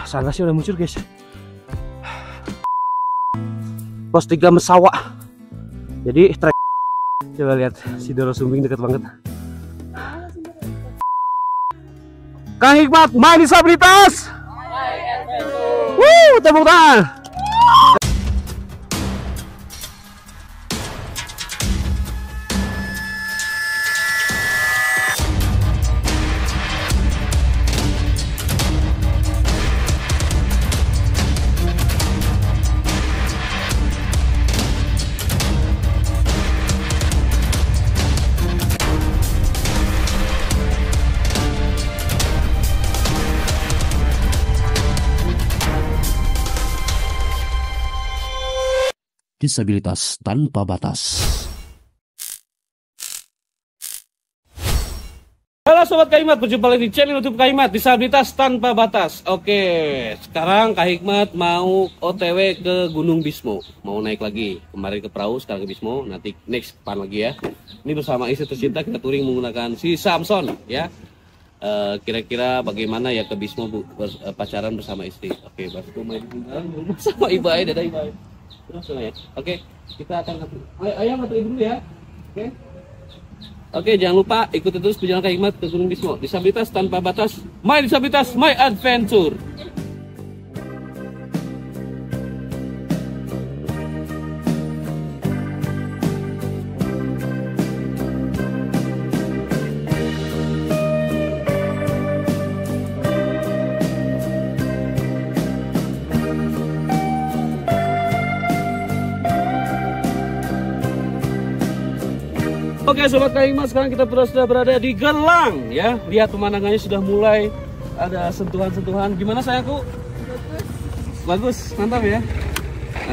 Sanasnya udah muncul guys. Pos 3 Mesawa. Jadi trek. Coba lihat si Doro Sumbing deket banget. Kang Hikmat main disabilitas. Tepuk tangan. Disabilitas tanpa batas. Halo Sobat Kak berjumpa lagi di channel YouTube Kak Disabilitas Tanpa Batas. Oke, sekarang Kak Hikmat mau OTW ke Gunung Bismo. Mau naik lagi, kemarin ke perahu, sekarang ke Bismo. Nanti next pan lagi ya. Ini bersama istri tercinta kita touring menggunakan si Samson ya. Kira-kira bagaimana ya ke Bismo pacaran bersama istri. Oke, baru main bersama Ibai, dadah Ibai. Oke, kita akan ayah ngatur dulu ya. Oke, jangan lupa ikuti terus perjalanan Kak Hikmat ke Gunung Bismo. Disabilitas tanpa batas, my disabilitas, my adventure. Oke Sobat Kak Hikmat, sekarang kita sudah berada di Gelang ya. Lihat pemandangannya sudah mulai ada sentuhan-sentuhan. Gimana sayangku? Bagus, mantap ya.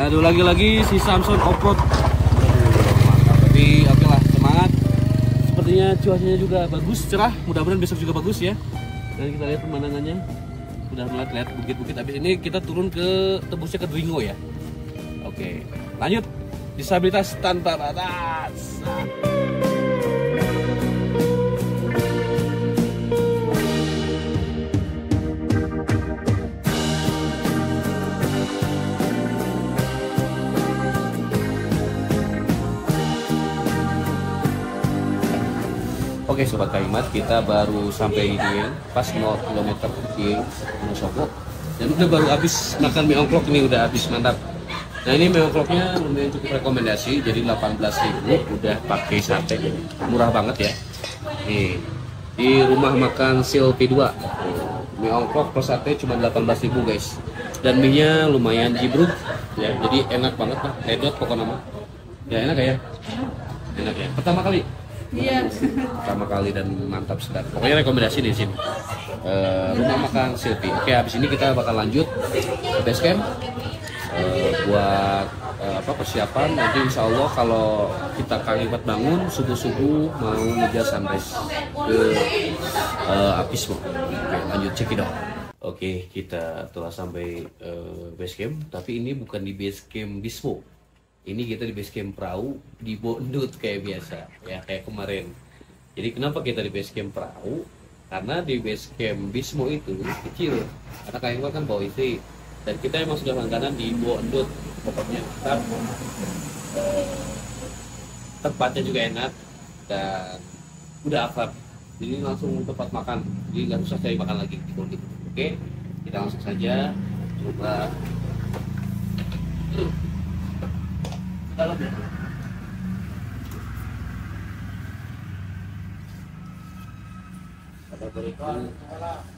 Aduh, lagi-lagi si Samson off-road. Tapi oke lah, semangat. Sepertinya cuacanya juga bagus, cerah. Mudah-mudahan besok juga bagus ya. Dan kita lihat pemandangannya. Sudah mulai lihat bukit-bukit. Habis ini kita turun ke tembusnya ke Dringo ya. Oke, lanjut. Disabilitas tanpa batas. Oke Sobat Kak Hikmat, kita baru sampai di pas 0 km di Wonosobo dan udah baru habis makan mie ongklok. Ini udah habis, mantap. Nah ini mie ongkloknya lumayan cukup rekomendasi, jadi 18.000 udah pakai sate, murah banget ya. Nih di rumah makan Silvi 2 mie ongklok plus sate cuma 18.000 guys, dan mie nya lumayan jibruk ya, jadi enak banget lah, edot pokoknya mah ya. Enak ya, enak ya, pertama kali. Iya. Pertama kali dan mantap sedap. Pokoknya rekomendasi di sini. Rumah makan Silvi. Oke, habis ini kita bakal lanjut ke base camp buat persiapan. Nanti insya Allah kalau kita Kak Hikmat bangun subuh-subuh mau ngejar sunrise ke Bismo. Oke, lanjut cekidot. Oke, kita telah sampai base camp. Tapi ini bukan di base camp Bismo. Ini kita di base camp perahu di Bondut kayak biasa ya, kayak kemarin. Jadi kenapa kita di base camp perahu? Karena di base camp Bismo itu kecil, karena Kak Hikmat kan bawa istri, dan kita emang sudah langganan di Bondut. Pokoknya tempatnya juga enak dan udah akrab, jadi langsung tempat makan, jadi nggak usah cari makan lagi di Bondut. Oke, kita langsung saja coba dalam ya.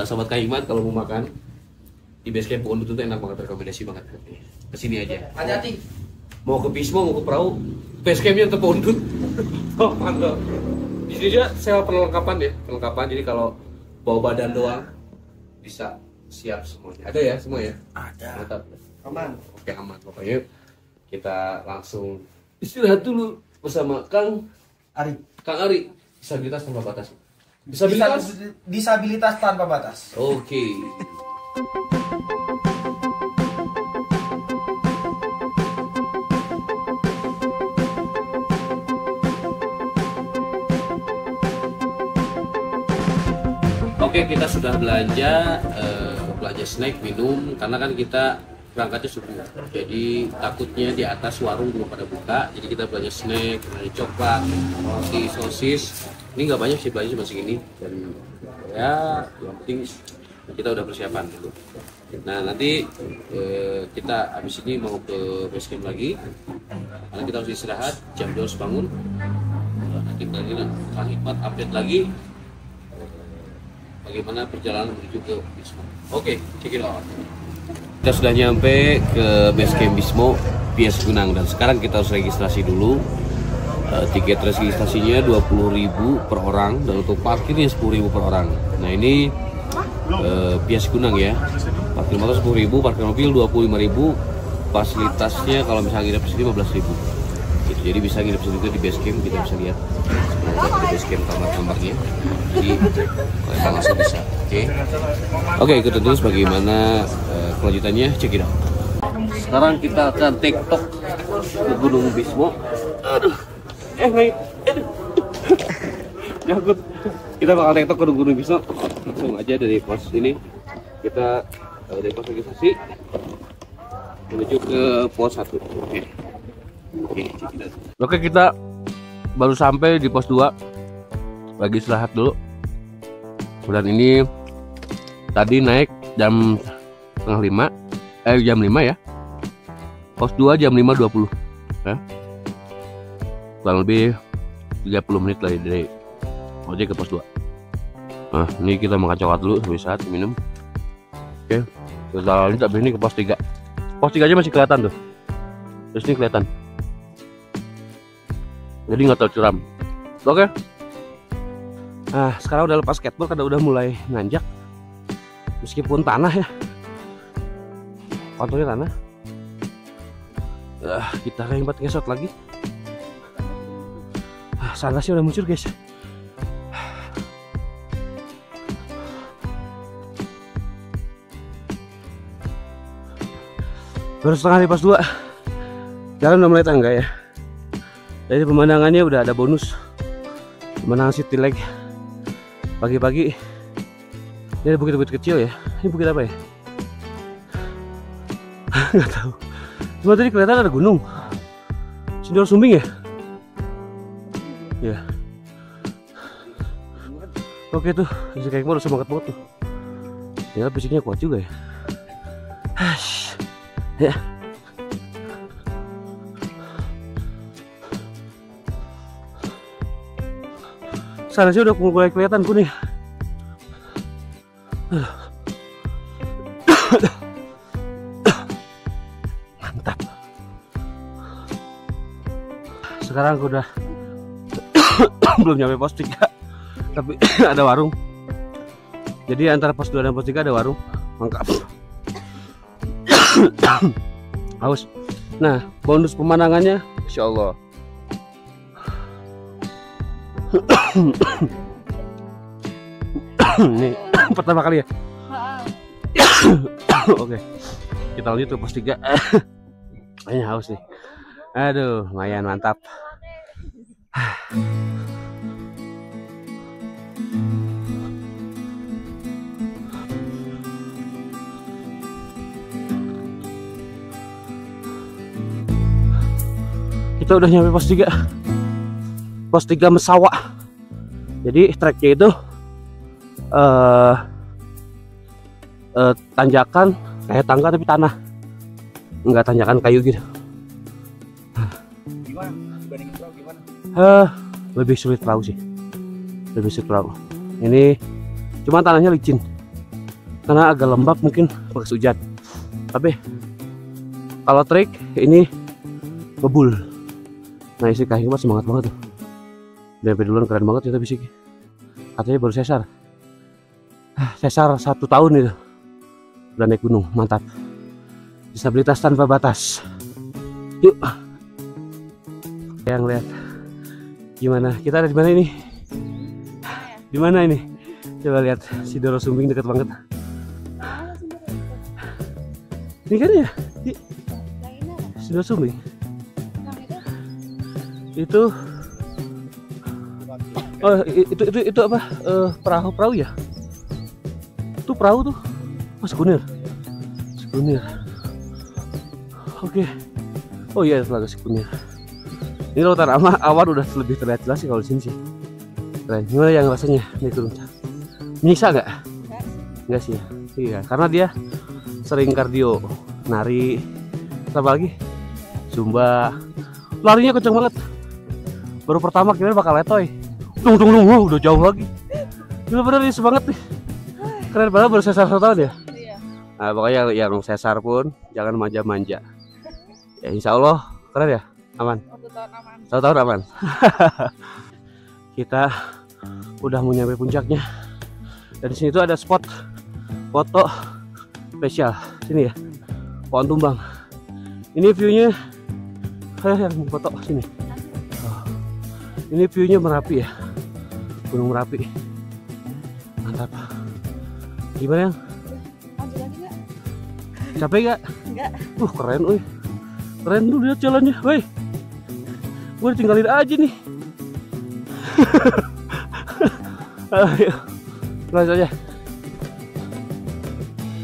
Sobat Kak Hikmat, kalau mau makan di base camp Bondut itu enak banget, rekomendasi banget. Kesini aja. Hati-hati. Mau ke Bismo, mau ke perahu, base campnya tetap Bondut. Oh mantap. Di sini juga sewa perlengkapan ya, perlengkapan. Jadi kalau bawa badan doang bisa siap semuanya. Ada ya semua ya? Ada. Mantap. Aman. Oke, aman. Pokoknya kita langsung istirahat dulu bersama Kang Ari. Kang Ari, disabilitas tanpa batas. Disabilitas tanpa batas. Oke. Oke, kita sudah belanja belanja snack, minum, karena kan kita berangkatnya subuh. Jadi takutnya di atas warung belum pada buka, jadi kita belanja snack, belanja coklat, roti, sosis. Ini nggak banyak sih, belanja cuma segini. Dan ya yang penting kita udah persiapan dulu. Nah nanti kita habis ini mau ke base camp lagi, karena kita harus istirahat, jam 2 harus bangun. Nanti lagi Kang Hikmat update lagi bagaimana perjalanan menuju ke Bismo. Oke, check it out. Kita sudah nyampe ke base camp Bismo Pias Gunang, dan sekarang kita harus registrasi dulu. Tiket registrasinya 20.000 per orang, dan untuk parkirnya 10.000 per orang. Nah ini Pias Gunang ya, parkir motor 10.000, parkir mobil 25.000, fasilitasnya kalau misalnya nginep di sini 15.000 gitu. Jadi bisa nginep di sini di base camp, kita bisa lihat di base camp kamar-kamarnya, jadi kita langsung bisa. Oke, ikutin terus bagaimana kelanjutannya, cek it out. Sekarang kita akan TikTok ke Gunung Bismo. Aduh, naik. Jangkut. Kita bakal TikTok ke Gunung Bismo. Langsung aja dari pos ini. Kita dari pos registrasi menuju ke pos 1. Oke, kita baru sampai di pos 2. Lagi istirahat dulu. Dan ini tadi naik jam setengah 5, jam 5 ya. Pos 2 jam 5.20 ya. Kurang lebih 30 menit lagi dari ojek ke pos 2. Nah ini kita makan coklat dulu, bisa minum. Oke, kita lanjut abis ini ke pos 3. Pos 3 aja masih kelihatan tuh, terus ini kelihatan, jadi nggak terlalu curam. Oke. Nah sekarang udah lepas skateboard karena udah mulai nanjak, meskipun tanah ya, konturnya tanah. Kita rembat ngesot lagi. Sana sih udah muncul guys. Baru setengah di pos 2. Jalan udah mulai tangga ya. Jadi pemandangannya udah ada bonus. Pemandangan city leg. Pagi-pagi. Ini ada bukit-bukit kecil ya. Ini bukit apa ya? Nggak tahu. Cuma tadi kelihatan ada gunung. Sindor Sumbing ya? Ya. Oke tuh, si kayak udah semangat banget tuh. Ya fisiknya kuat juga ya. Ya. Sana sih udah mulai kelihatan kuning. Mantap. Sekarang aku udah belum nyampe pos 3, tapi ada warung. Jadi antara pos 2 dan pos 3 ada warung. Lengkap. Haus. Nah, bonus pemandangannya, insya Allah. Ini pertama kali ya. Oke, kita lanjut ke pos 3. Kayaknya haus nih. Aduh, lumayan mantap. Kita udah nyampe pos 3. Pos 3 Mesawak. Jadi treknya itu tanjakan kayak tangga tapi tanah, enggak tanjakan kayu gitu. Gimana dibandingin perahu gimana? Lebih sulit perahu sih, lebih sulit perahu. Ini cuma tanahnya licin karena agak lembab mungkin bekas hujan. Tapi kalau trek ini ngebul. Nah isi Kang Hikmat semangat banget tuh. DP duluan keren banget ya, tapi sih katanya baru sesar. Sesar 1 tahun itu udah naik gunung, mantap. Disabilitas tanpa batas. Yuk. Yang lihat gimana? Kita ada di mana ini? Di mana ini? Coba lihat, Sindoro Sumbing dekat banget. Ini kan ya? Sindoro Sumbing. Itu oh itu apa, perahu ya, itu perahu tuh Oh, Sikunir. Sikunir. Oke. Oh iya, Telaga Sikunir. Ini lautan awan udah lebih terlihat jelas sih kalau di sini sih. Keren. Gimana yang rasanya naik turun? Menyiksa nggak? Enggak sih ya. Iya, karena dia sering kardio, nari, apa lagi? Zumba. Larinya kenceng banget. Baru pertama kira bakal letoy. Wow, udah jauh lagi. Bener-bener ini semangat nih. Keren banget, baru sesar 1 tahun ya. Nah, pokoknya yang sesar pun jangan manja-manja. Ya insya Allah keren ya, aman. 1 tahun aman. Kita udah mau nyampe puncaknya. Dan di sini tuh ada spot foto spesial. Sini ya, pohon tumbang. Ini viewnya, yang foto sini. Oh, ini viewnya Merapi ya, Gunung Merapi. Mantap. Gimana yang? Capek gak? Enggak. Keren, woi. Keren tuh, lihat jalannya, woi. Gue tinggalin aja nih. Ayo, lanjut aja.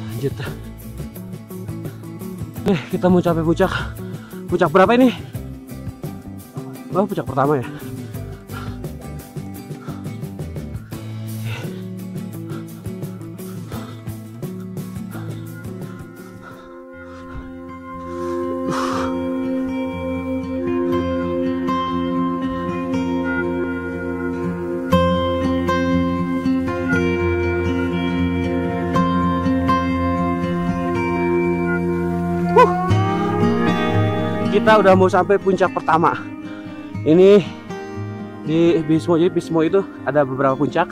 Lanjut. Kita mau capai puncak. Puncak berapa ini? Oh, puncak pertama ya. Kita udah mau sampai puncak pertama. Ini di Bismo. Jadi Bismo itu ada beberapa puncak,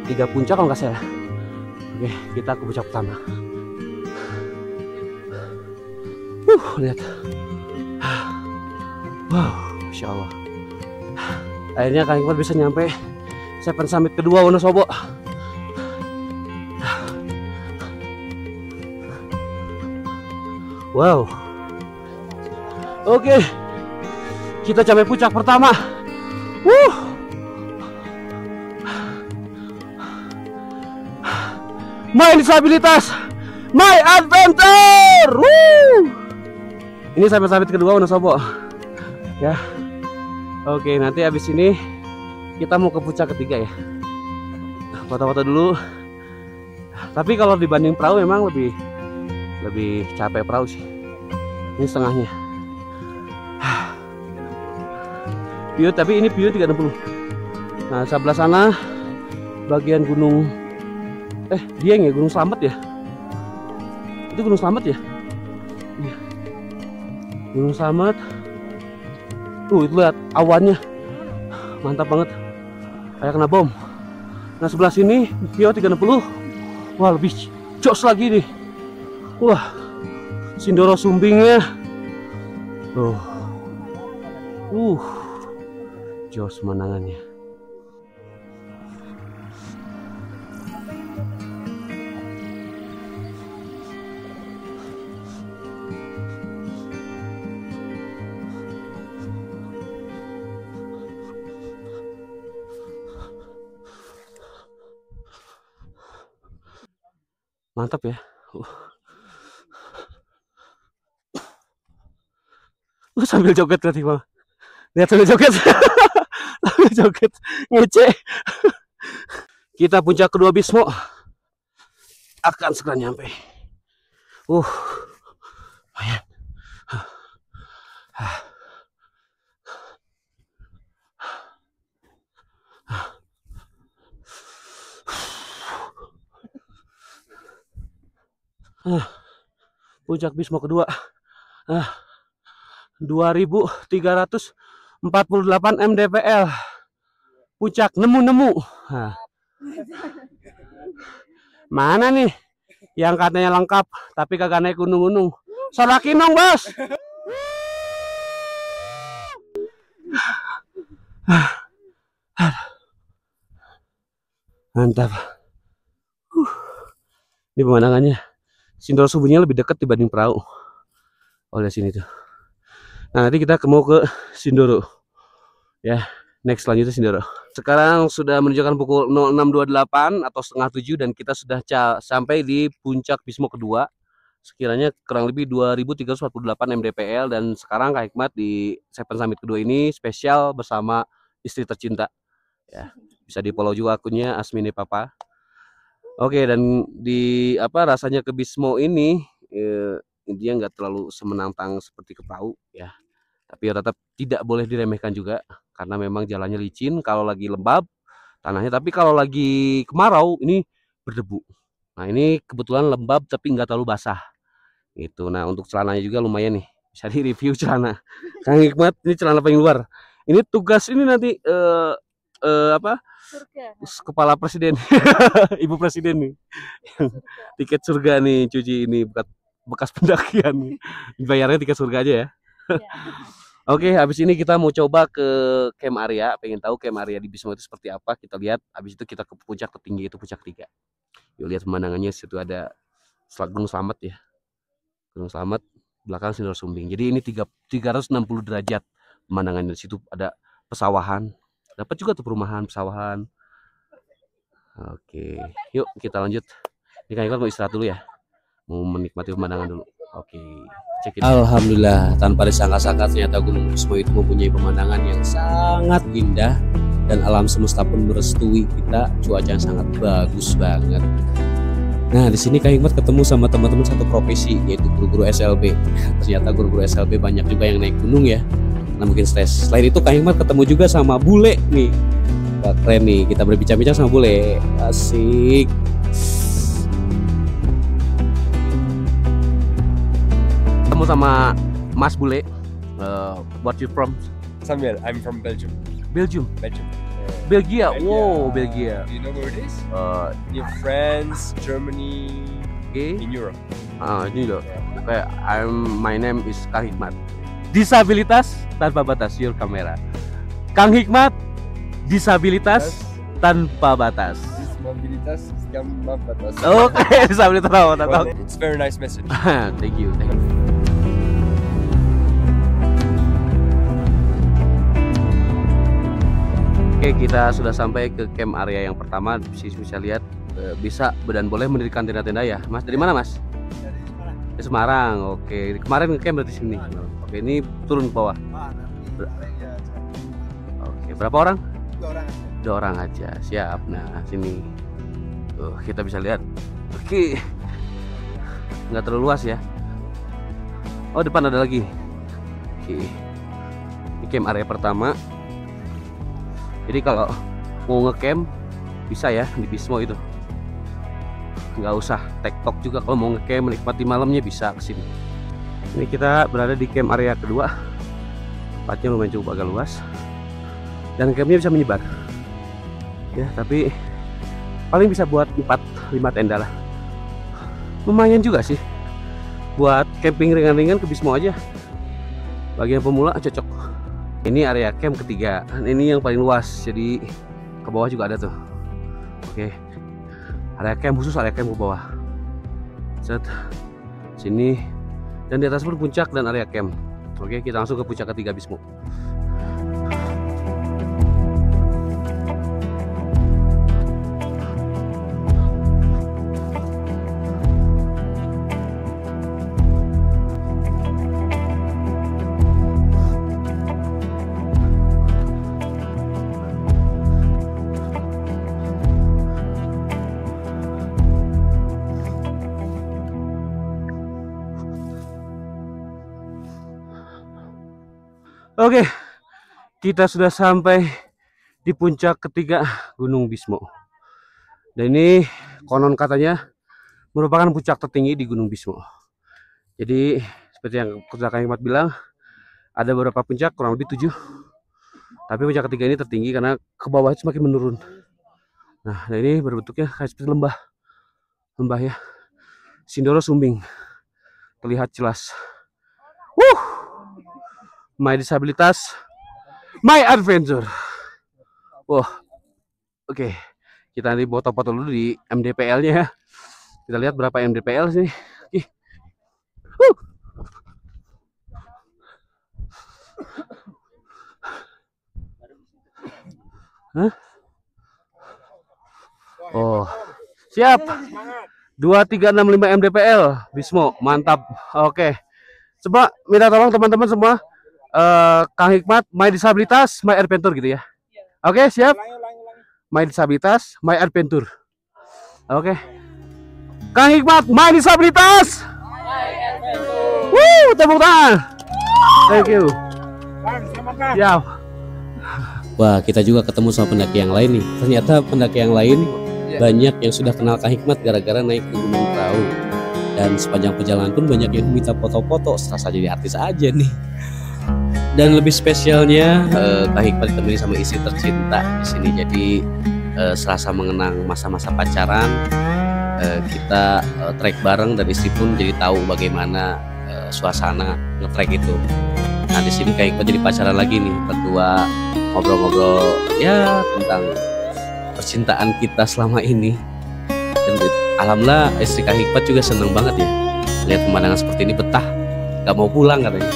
3 puncak kalau nggak salah. Oke, kita ke puncak pertama. Lihat. Wow, Masya Allah. Akhirnya Kang Iqbal bisa nyampe Seven Summit kedua Wonosobo. Wow. Oke, kita capai puncak pertama. My disabilitas, my adventure. Ini sampai summit kedua Wonosobo. Ya. Oke, nanti habis ini kita mau ke puncak ketiga ya. Foto-foto dulu. Tapi kalau dibanding perahu memang lebih capek perahu sih. Ini setengahnya. View, tapi ini view 360. Nah, sebelah sana bagian gunung Dieng ya, Gunung Slamet ya. Itu Gunung Slamet ya. Iya. Gunung Slamet. Itu lihat awannya. Mantap banget. Kayak kena bom. Nah, sebelah sini view 360. Wah, lebih jos lagi nih. Wah. Sindoro Sumbingnya. Jos menangannya. Mantap ya. Sambil joget tadi bang. Lihat sambil joget. Sambil joget ngece. Kita puncak kedua Bismo akan segera nyampe. Ayan. Puncak Bismo kedua. 2348 mdpl. Puncak nemu. Mana nih yang katanya lengkap tapi kagak naik gunung-gunung? Sorakin dong, Bos. Mantap. Ini pemandangannya. Sindoro Sumbingnya lebih dekat dibanding perahu. Lihat sini tuh. Nah, nanti kita mau ke Sindoro. Ya. Next selanjutnya Sindoro. Sekarang sudah menunjukkan pukul 06.28 atau setengah 7 dan kita sudah sampai di puncak Bismo kedua. Sekiranya kurang lebih 2348 mdpl dan sekarang Kak Hikmat di Seven Summit kedua ini spesial bersama istri tercinta. Ya, bisa di-follow juga akunnya Asmine Papa. Oke, dan di rasanya ke Bismo ini dia nggak terlalu semenantang seperti ke perahu ya. Tapi tetap tidak boleh diremehkan juga karena memang jalannya licin kalau lagi lembab tanahnya, tapi kalau lagi kemarau ini berdebu. Nah, ini kebetulan lembab tapi nggak terlalu basah. Itu. Nah, untuk celananya juga lumayan nih. Bisa di-review celana. Kang Hikmat, ini celana paling luar. Ini tugas ini nanti apa? Surga. Kepala Presiden. Ibu Presiden nih. Tiket surga nih cuci ini bekas pendakian nih. Bayarnya tiket surga aja ya. Oke, habis ini kita mau coba ke camp area. Pengen tahu camp area di Bismo itu seperti apa. Kita lihat. Habis itu kita ke puncak tertinggi, itu puncak 3. Yuk lihat pemandangannya. Situ ada Gunung Slamet ya. Gunung Slamet, belakang Sindoro Sumbing. Jadi ini 360 derajat pemandangannya. Di situ ada pesawahan. Dapat juga tuh perumahan, pesawahan. Oke, yuk kita lanjut. Ini kan mau istirahat dulu ya. Mau menikmati pemandangan dulu. Oke, cek it. Alhamdulillah, tanpa disangka-sangka ternyata Gunung Bismo itu mempunyai pemandangan yang sangat indah. Dan alam semesta pun merestui kita. Cuaca yang sangat bagus banget. Nah, di sini Kak Hikmat ketemu sama teman-teman satu profesi, yaitu guru-guru SLB. Ternyata guru-guru SLB banyak juga yang naik gunung ya, karena mungkin stres. Selain itu Kak Hikmat ketemu juga sama bule nih. Wah, keren nih, kita berbincang-bincang sama bule. Asik. Ketemu sama Mas Bule. What you from? Samuel, I'm from Belgium. Belgium. Belgium. Belgia. Wow, Belgia. Do you know where it is? Near France, Germany, Okay. in Europe. Ini loh. Kayak my name is Kang Hikmat. Disabilitas tanpa batas, your kamera. Kang Hikmat, disabilitas tanpa batas. Disabilitas tanpa batas. Oke, disabilitas tanpa batas. Well, it's very nice message. Thank you, thank you. Oke, kita sudah sampai ke camp area yang pertama. Bisa lihat, bisa dan boleh mendirikan tenda-tenda ya, Mas. Dari mana, Mas? Dari Semarang. Oke, kemarin ngecamp berarti sini. Oke, ini turun ke bawah. Oke, berapa orang? 2 orang aja. Siap. Nah, sini. Kita bisa lihat. Oke. Nggak terlalu luas ya. Oh, depan ada lagi. Oke. Ini camp area pertama. Jadi kalau mau ngecamp bisa ya di Bismo itu, nggak usah tektok juga. Kalau mau ngecamp menikmati malamnya bisa kesini. Ini kita berada di camp area kedua, tempatnya lumayan cukup agak luas dan campnya bisa menyebar ya, tapi paling bisa buat 4-5 tenda lah. Lumayan juga sih buat camping ringan-ringan ke Bismo aja. Bagi yang pemula cocok. Ini area camp ketiga, ini yang paling luas, jadi ke bawah juga ada tuh. Oke, area camp khusus, area camp ke bawah. Set, sini, dan di atas pun puncak dan area camp. Oke, kita langsung ke puncak ketiga Bismo. Oke, kita sudah sampai di puncak ketiga Gunung Bismo. Dan ini konon katanya merupakan puncak tertinggi di Gunung Bismo. Jadi seperti yang Kang Hikmat bilang, ada beberapa puncak, kurang lebih 7. Tapi puncak ketiga ini tertinggi karena ke bawah itu semakin menurun. Nah, ini berbentuknya kayak seperti lembah. Lembah ya. Sindoro Sumbing. Terlihat jelas. My disabilitas, my adventure. Wah, oke. Kita nanti foto-foto dulu di MDPL-nya ya. Kita lihat berapa MDPL sih. Hah? Oh, siap. 2365 mdpl, Bismo, mantap. Oke, coba minta tolong teman-teman semua. Kang Hikmat, My Disabilitas, My Adventure gitu ya. Oke, siap. My Disabilitas, My Adventure. Oke. Kang Hikmat, My Disabilitas. Tepuk tangan. Thank you. Siap. Wah, kita juga ketemu sama pendaki yang lain nih. Ternyata pendaki yang lain banyak yang sudah kenal Kang Hikmat gara-gara naik ke Gunung Prau. Dan sepanjang perjalanan pun banyak yang minta foto-foto, serasa jadi artis aja nih. Dan lebih spesialnya Kang Hikmat ditemani sama istri tercinta di sini. Jadi serasa mengenang masa-masa pacaran. Kita trek bareng dan istri pun jadi tahu bagaimana suasana nge-trek itu. Nah, di sini Kang Hikmat jadi pacaran lagi nih, berdua ngobrol-ngobrol ya tentang percintaan kita selama ini. Dan alhamdulillah istri Kang Hikmat juga seneng banget ya lihat pemandangan seperti ini, betah, gak mau pulang katanya.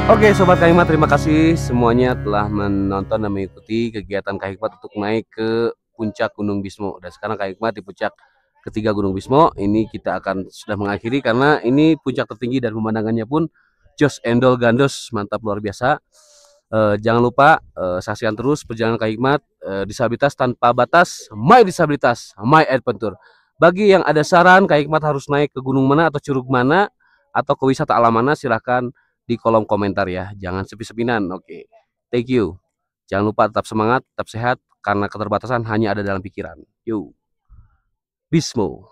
Oke Sobat Kang Hikmat, terima kasih semuanya telah menonton dan mengikuti kegiatan Kang Hikmat untuk naik ke puncak Gunung Bismo. Dan sekarang Kang Hikmat di puncak ketiga Gunung Bismo. Ini kita akan sudah mengakhiri karena ini puncak tertinggi dan pemandangannya pun jos endol gandos, mantap luar biasa. Jangan lupa saksikan terus perjalanan Kang Hikmat, Disabilitas Tanpa Batas, My Disabilitas, My Adventure. Bagi yang ada saran Kang Hikmat harus naik ke gunung mana atau curug mana atau ke wisata alam mana, silahkan di kolom komentar ya. Jangan sepi-sepinan. Oke, thank you. Jangan lupa tetap semangat, tetap sehat, karena keterbatasan hanya ada dalam pikiran. Yo, Bismo.